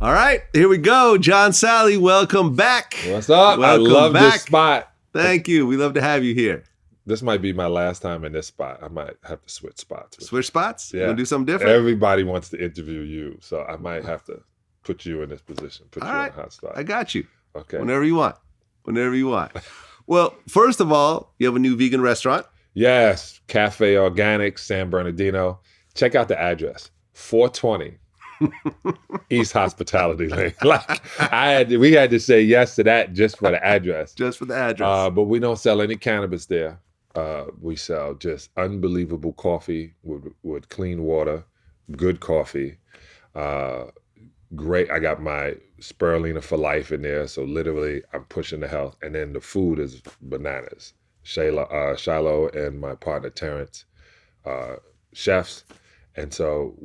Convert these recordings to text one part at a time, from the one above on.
All right, here we go. John Salley, welcome back. What's up? Welcome I love back. this spot. Thank you. We love to have you here. This might be my last time in this spot. I might have to switch spots. Switch spots? Yeah. You want to do something different? Everybody wants to interview you, so I might have to put you in this position, put All you right. in a hot spot. I got you. Okay. Whenever you want. Whenever you want. Well, first of all, you have a new vegan restaurant. Yes, Cafe Organic, San Bernardino. Check out the address, 420 East Hospitality Lane. We had to say yes to that just for the address. Just for the address. But we don't sell any cannabis there. We sell just unbelievable coffee with clean water, good coffee. Great. I got my spirulina for life in there. So literally I'm pushing the health. And then the food is bananas. Shiloh and my partner Terrence, chefs. And so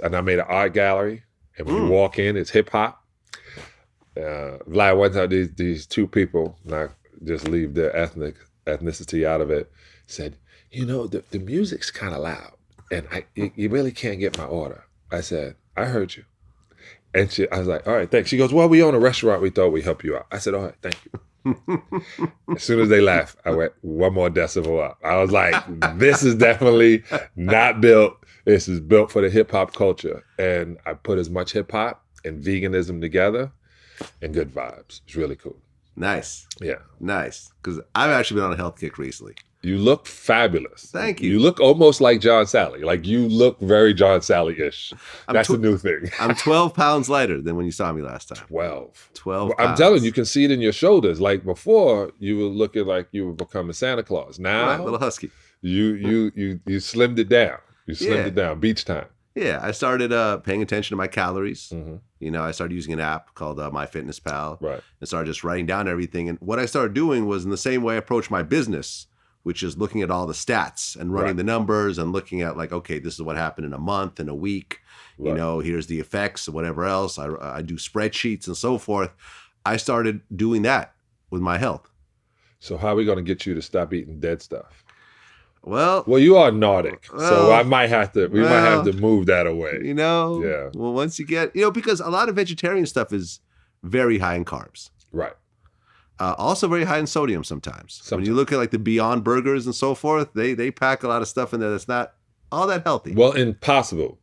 and I made an art gallery. And when you walk in, it's hip hop. Vlad, one time these two people, not just leave their ethnicity out of it, said, the music's kind of loud. And you really can't get my order. I said, I heard you. And I was like, all right, thanks. She goes, well, we own a restaurant. We thought we'd help you out. I said, all right, thank you. As soon as they left, I went one more decibel up. I was like, this is definitely not built. This is built for the hip hop culture. And I put as much hip hop and veganism together and good vibes. It's really cool. Nice. Yeah. Nice. Because I've actually been on a health kick recently. You look fabulous. Thank you. You look almost like John Salley. Like you look very John Salley-ish. That's a new thing. I'm 12 pounds lighter than when you saw me last time. 12 pounds. I'm telling you can see it in your shoulders. Like before, you were looking like you were becoming Santa Claus. Now, Right, little husky. You slimmed it down. You slimmed it down. Beach time. Yeah, I started paying attention to my calories. Mm-hmm. I started using an app called MyFitnessPal. Right. And started just writing down everything. And what I started doing was in the same way I approach my business, which is looking at all the stats and running the numbers and looking at like, okay, this is what happened in a month, in a week. Right. Here's the effects and whatever else. I do spreadsheets and so forth. I started doing that with my health. So how are we going to get you to stop eating dead stuff? Well, you are Nordic, so we might have to move that away. Yeah. Well, once you get, because a lot of vegetarian stuff is very high in carbs. Right. Also very high in sodium sometimes. When you look at like the Beyond Burgers and so forth, they pack a lot of stuff in there that's not all that healthy. Well, Impossible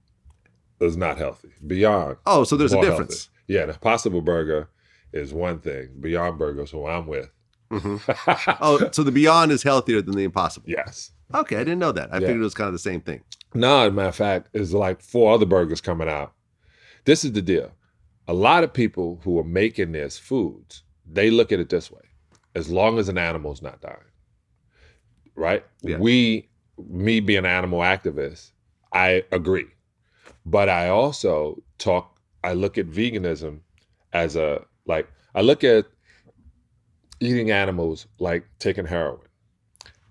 is not healthy. Beyond. Oh, so there's a difference. Healthy. Yeah, the Impossible Burger is one thing. Beyond Burger is who I'm with. Mm-hmm. Oh, so the Beyond is healthier than the Impossible. Yes. Okay, I didn't know that. I figured it was kind of the same thing. No, as a matter of fact, there's like 4 other burgers coming out. This is the deal. A lot of people who are making this foods, they look at it this way. As long as an animal's not dying, right? Yeah. Me being an animal activist, I agree. But I also I look at veganism as I look at eating animals like taking heroin.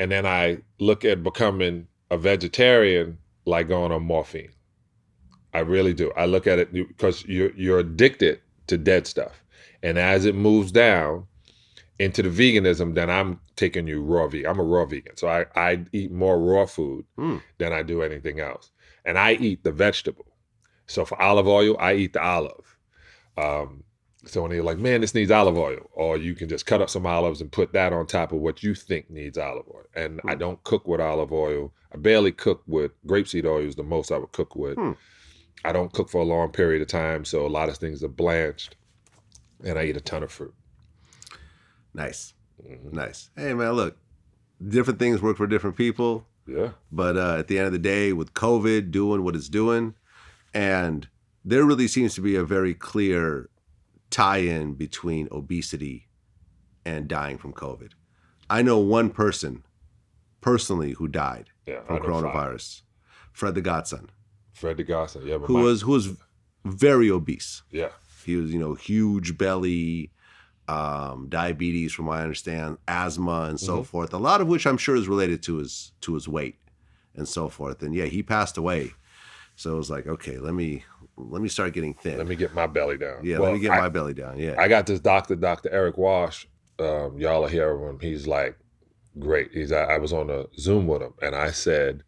And then I look at becoming a vegetarian like going on morphine. I really do. I look at it because you're addicted to dead stuff. And as it moves down into the veganism, then I'm taking you raw vegan. I'm a raw vegan. So I eat more raw food than I do anything else. And I eat the vegetable. So for olive oil, I eat the olive. So when they're like, man, this needs olive oil, or you can just cut up some olives and put that on top of what you think needs olive oil. And I don't cook with olive oil. I barely cook with grapeseed oil is the most I would cook with. I don't cook for a long period of time, so a lot of things are blanched. And I eat a ton of fruit. Nice. Mm-hmm. Nice. Hey, man, look, different things work for different people. Yeah. But at the end of the day, with COVID doing what it's doing, and there really seems to be a very clear tie-in between obesity and dying from COVID. I know one person personally who died from coronavirus. Fred the Godson. Fred the Godson, yeah. Who was very obese. Yeah. He was, huge belly, diabetes from what I understand, asthma and so forth. A lot of which I'm sure is related to his weight and so forth. And yeah, he passed away. So it was like, okay, let me start getting thin. Let me get my belly down. Yeah, let me get my belly down. Yeah. I got this Dr. Eric Walsh. Y'all will hear him. He's like great. I was on a Zoom with him, and I said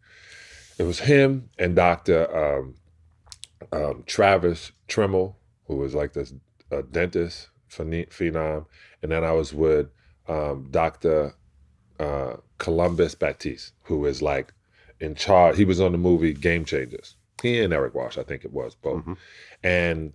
it was him and Dr. Travis Trimmel, who was like this dentist phenom, and then I was with Dr. Columbus Baptiste, who is like in charge. He was on the movie Game Changers. He and Eric Walsh, I think it was both. Mm-hmm. And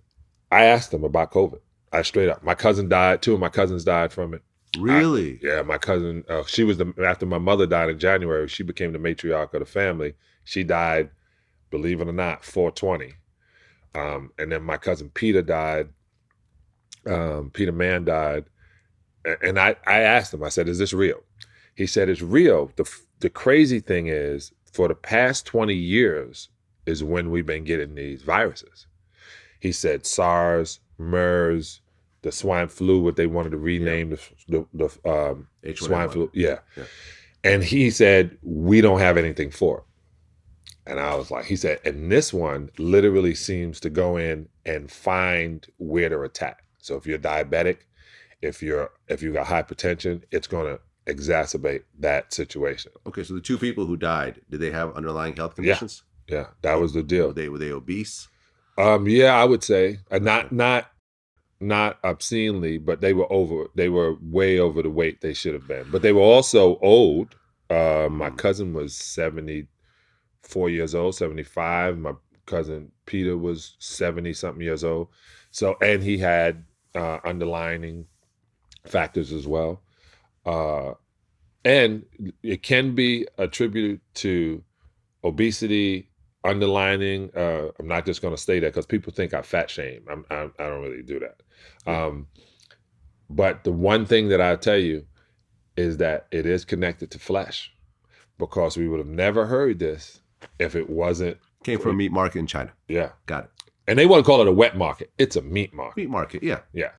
I asked him about COVID. I straight up. My cousin died. 2 of my cousins died from it. Really? Yeah, my cousin. She was after my mother died in January. She became the matriarch of the family. She died, believe it or not, 4/20. And then my cousin Peter died. Peter Mann died. And I asked him. I said, "Is this real?" He said, "It's real." The crazy thing is, for the past 20 years is when we've been getting these viruses. He said SARS, MERS, the swine flu, what they wanted to rename the swine flu. Yeah. And he said, we don't have anything for it. And I was like, he said, and this one literally seems to go in and find where to attack. So if you're diabetic, if you got hypertension, it's going to exacerbate that situation. Okay, so the 2 people who died, did they have underlying health conditions? Yeah, that was the deal. Were they obese? Yeah, I would say not obscenely, but they were way over the weight they should have been. But they were also old. My cousin was 74 years old, 75. My cousin Peter was 70 something years old. So, and he had underlying factors as well. And it can be attributed to obesity, underlining. I'm not just going to say that because people think I fat shame. I don't really do that. But the one thing that I tell you is that it is connected to flesh, because we would have never heard this if it wasn't. Came from a meat market in China. Yeah. Got it. And they want to call it a wet market. It's a meat market. Meat market, yeah. Yeah.